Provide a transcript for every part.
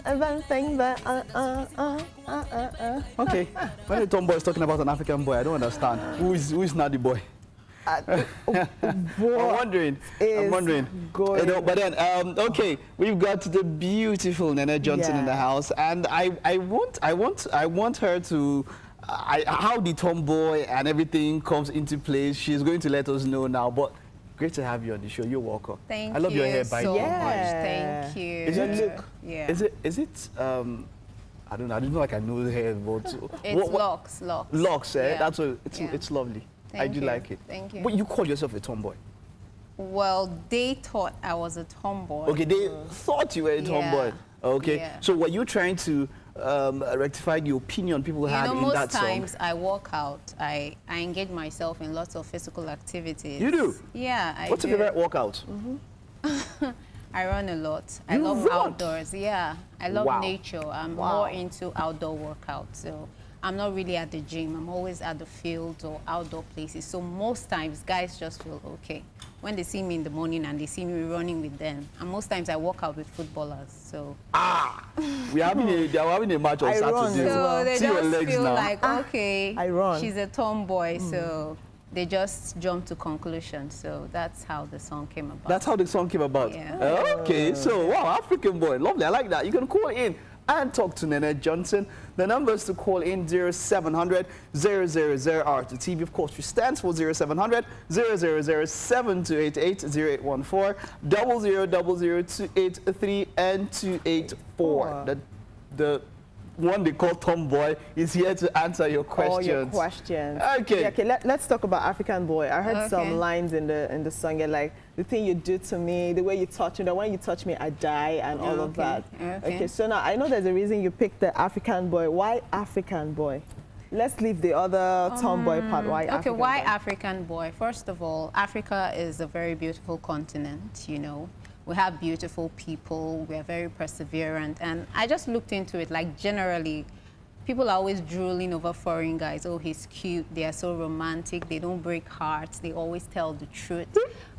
Everything but Okay, when the tomboy is talking about an African boy, I don't understand. Who is not the boy? I'm wondering. Going. But then, okay, we've got the beautiful Nene Johnson in the house, and I want her to, how the tomboy and everything comes into place. She's going to let us know now. But great to have you on the show. You're welcome. Thank you. I love your hair, by so the way. much. Thank you. Is it look? Yeah. Is it? I don't know. I didn't know like I know the hair, but It's locks. Locks, eh? Yeah. That's what. Yeah. It's lovely. I do you. like it. Thank you. But you call yourself a tomboy. Well, they thought I was a tomboy. Okay, they thought you were a tomboy. Okay, Yeah. so were you trying to rectify the opinion people had in that song? Most times I walk out, I engage myself in lots of physical activities. You do? Yeah, I What's do. your favorite workout? I run a lot. I You love run? outdoors. Yeah, I love Wow. nature. I'm Wow. more into outdoor workouts. So I'm not really at the gym. I'm always at the field or outdoor places. So most times guys just feel okay when they see me in the morning and they see me running with them. And most times I walk out with footballers. So They are having a match on I run Saturday. as well. so they See your just legs feel now. like, okay, I run. she's a tomboy. So they just jump to conclusion. So that's how the song came about. That's how the song came about. Yeah. Okay, so wow, African boy, lovely. I like that. You can call in and talk to Nene Johnson. The numbers to call in 0700 000 R2TV. Of course, which stands for 0700 000 7288 0814 0000 283 and 284. The one they call tomboy is here to answer your questions. All your questions. Okay. Yeah, okay. Let's talk about African boy. I heard Okay. some lines in the song. You're like, the thing you do to me, the way you touch me, the when you touch me, I die, and all of that. Okay. So now I know there's a reason you picked the African boy. Why African boy? Let's leave the other tomboy part. Why? Okay, African why boy? African boy? First of all, Africa is a very beautiful continent, you know. We have beautiful people, we are very perseverant, and I just looked into it, like generally, people are always drooling over foreign guys. Oh, he's cute, they are so romantic, they don't break hearts, they always tell the truth.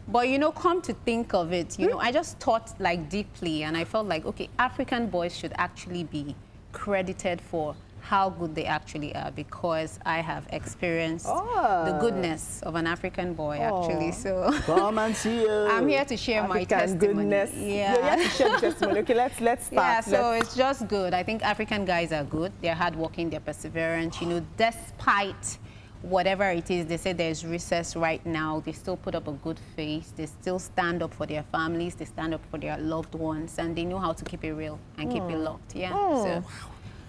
But you know, come to think of it, you know, I just thought like deeply, and I felt like, okay, African boys should actually be credited for how good they actually are, because I have experienced the goodness of an African boy, actually. So Come and see you. I'm here to share my African testimony. goodness. Yeah. You're here to share the testimony. Okay, let's start. Yeah, so it's just good. I think African guys are good. They're hardworking, they're perseverant. You know, despite whatever it is, they say there's recess right now, they still put up a good face. They still stand up for their families. They stand up for their loved ones, and they know how to keep it real and keep it locked. Yeah.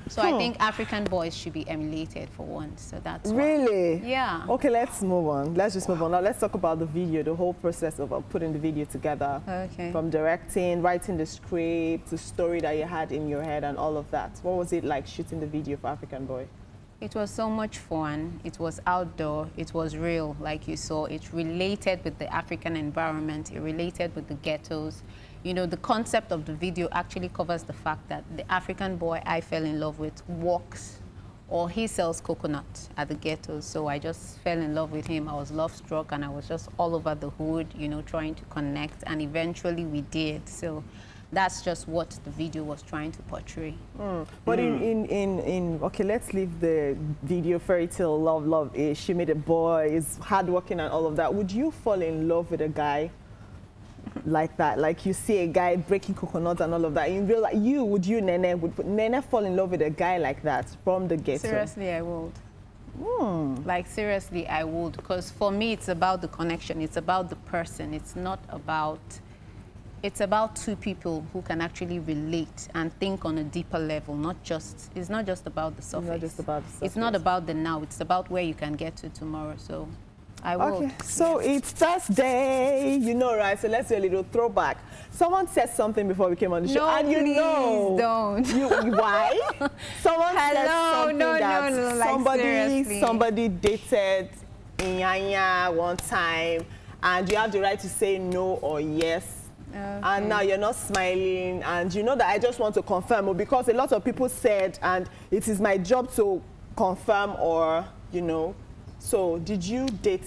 So I think African boys should be emulated for once. So that's why. Really? Yeah. Okay, let's move on. Let's just move on. Now let's talk about the video, the whole process of putting the video together. Okay. From directing, writing the script, the story that you had in your head and all of that. What was it like shooting the video for African Boy? It was so much fun. It was outdoor. It was real, like you saw. It related with the African environment. It related with the ghettos. You know, the concept of the video actually covers the fact that the African boy I fell in love with walks, or he sells coconut at the ghettos. So I just fell in love with him. I was love struck, and I was just all over the hood, you know, trying to connect, and eventually we did. So that's just what the video was trying to portray. But okay, let's leave the video fairy tale love is she made a boy, is hardworking and all of that. Would you fall in love with a guy like that? Like you see a guy breaking coconuts and all of that. In real life, would you, Nene, would Nene fall in love with a guy like that from the ghetto? Seriously, I would. Like seriously, I would, because for me, it's about the connection. It's about the person. It's about two people who can actually relate and think on a deeper level. It's not just about the surface. Not just about the surface. It's not about the now. It's about where you can get to tomorrow. So I will. Okay, so it's Thursday, you know, right? So let's do a little throwback. Someone said something before we came on the show, No, and you please know, don't. why? Someone said something no, that like, seriously. somebody dated Inyanya one time, and you have the right to say no or yes. Okay. And now you're not smiling, and you know that I just want to confirm, because a lot of people said, and it is my job to confirm, or you know. So did you date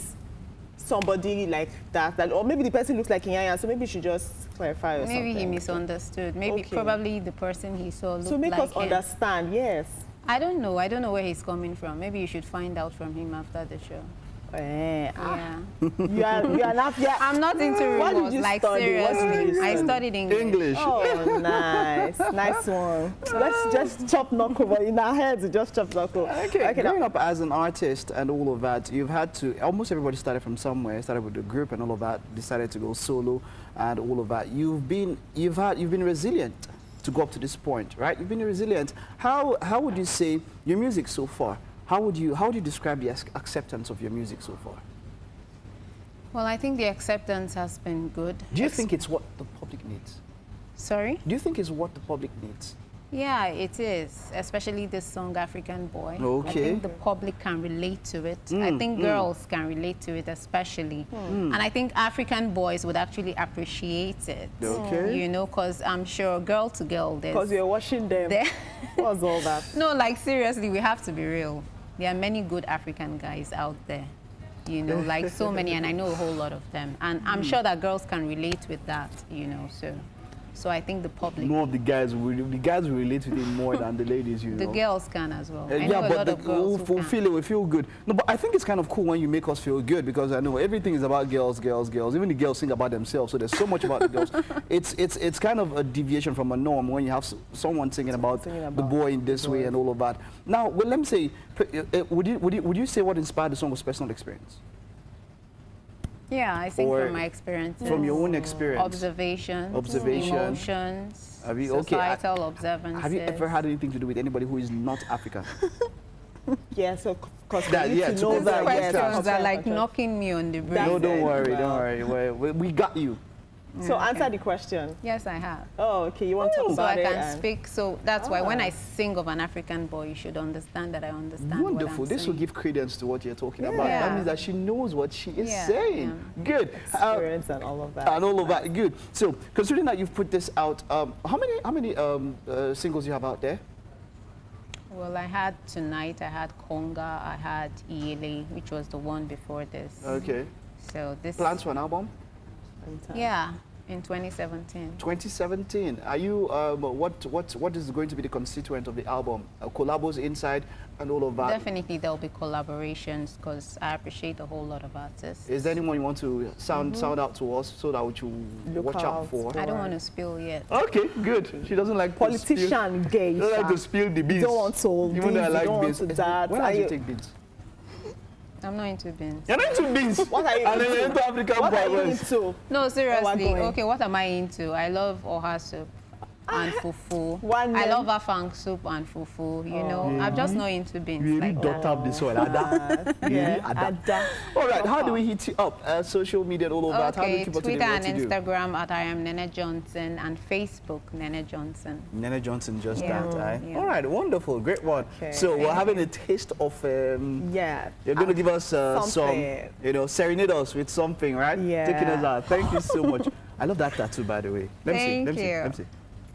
somebody like that, or maybe the person looks like Inyanya, so maybe you should just clarify or Maybe he something. misunderstood. Maybe Okay. probably the person he saw looked To make like us him. understand, yes. I don't know. I don't know where he's coming from. Maybe you should find out from him after the show. Yeah. Yeah. I'm not into What did rumors, you like study? What did seriously. you I study? studied English. English. Oh, nice. Nice one. Let's just chop knuckle, but in our heads, we just chop knuckle. Okay, growing now, up as an artist and all of that, you've had to, almost everybody started from somewhere, started with a group and all of that, decided to go solo and all of that. You've been resilient to go up to this point, right? You've been resilient. How would you say your music so far? How would you describe the acceptance of your music so far? Well, I think the acceptance has been good. Do you think it's what the public needs? Sorry? Do you think it's what the public needs? Yeah, it is, especially this song African Boy. Okay. I think the public can relate to it. I think girls can relate to it especially. And I think African boys would actually appreciate it. Okay. You know, because I'm sure girl to girl, because you're watching them. What's all that? No, like seriously, we have to be real. There are many good African guys out there. You know, like so many, and I know a whole lot of them. And I'm sure that girls can relate with that, you know, so I think the public... More of the guys will relate with it more than the ladies, you know. The girls can as well. I Yeah, know a but lot of girls who can. we feel good. No, but I think it's kind of cool when you make us feel good, because I know everything is about girls, girls, girls. Even the girls sing about themselves, so there's so much about the girls. It's kind of a deviation from a norm when you have someone singing about the boy in this way and all of that. Now, well, let me say, would you say what inspired the song was personal experience? Yeah, I think Or from my experience. From your own experience? Observations, Observation. emotions, Have you- okay, societal observances. Have you ever had anything to do with anybody who is not African? Yeah, so because That- yeah, to to know confirm, that. yes, Questions are like confirm. knocking me on the brain. No, don't it. worry, Well. don't worry. We got you. So Okay. answer the question. Yes, I have. Oh, okay. You want to talk So I about it? can and- speak. So that's why when Ah. I sing of an African boy, you should understand that I understand Wonderful. what I'm This will saying. give credence to what you're talking about. Yeah. That means that she knows what she is Yeah, saying. Good. Experience and all of that. And all of that. Good. So, considering that you've put this out, how many singles you have out there? Well, I had Tonight, I had Conga, I had Iyele, which was the one before this. Okay. So this... Plans for an album? Yeah, in 2017. 2017. Are you? What is going to be the constituent of the album? Collabos inside and all of that. Definitely there'll be collaborations because I appreciate a whole lot of artists. Is there anyone you want to sound out to us so that we should Look watch out out for? I don't want to spill yet. Okay, good. She doesn't like Politician gay. She doesn't like to spill the beans. You don't want to Even though I this, like you don't beans. want to that. When Are did you you- take beans? I'm not into beans. You're not into beans. What are you And then into? you're into African What are you boys. into? No, seriously. going. Okay, what am I into? I love oha soup and fufu. One I name. love afang soup and fufu. You know, I'm just not into beans Really like that. up this one, Ada. Yeah, Ada. Ada. All right, how do we hit you up? Social media and all of that. How do we Okay, keep up to Twitter date and what you do? Instagram at I am Nene Johnson and Facebook Nene Johnson. Nene Johnson just Yeah. that, eh? Yeah. All right, wonderful, great one. Okay. So we're having a taste of, Yeah. you're going to give us some, something. serenade us with something, right? Yeah. Taking us out. Thank you so much. I love that tattoo, by the way. Let me see, Thank let me see, you. let me see.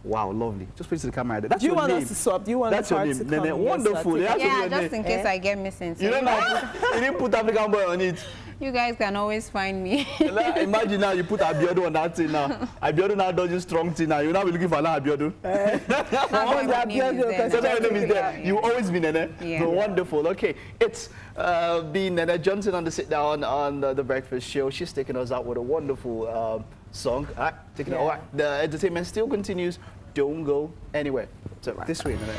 Wow, lovely. Just put it to the camera. That's Do you your want name. us to swap? Do you want That's the your part name, to come? Nene. Yes, Wonderful. I'll take That's it. Yeah, your just name. in case I get missing. So You didn't put African boy on it. you guys can always find me. Like, imagine now you put Abiodun on that thing now. Abiodun now does this strong thing now. You now be looking for another Abiodun. Once that name is there, So that your name is there. Yeah. You always be Nene. Yeah. Wonderful. Okay, it's been Nene Johnson on the sit down on the breakfast show. She's taking us out with a wonderful song. All right, all right. The entertainment still continues. Don't go anywhere. So this way, Nene.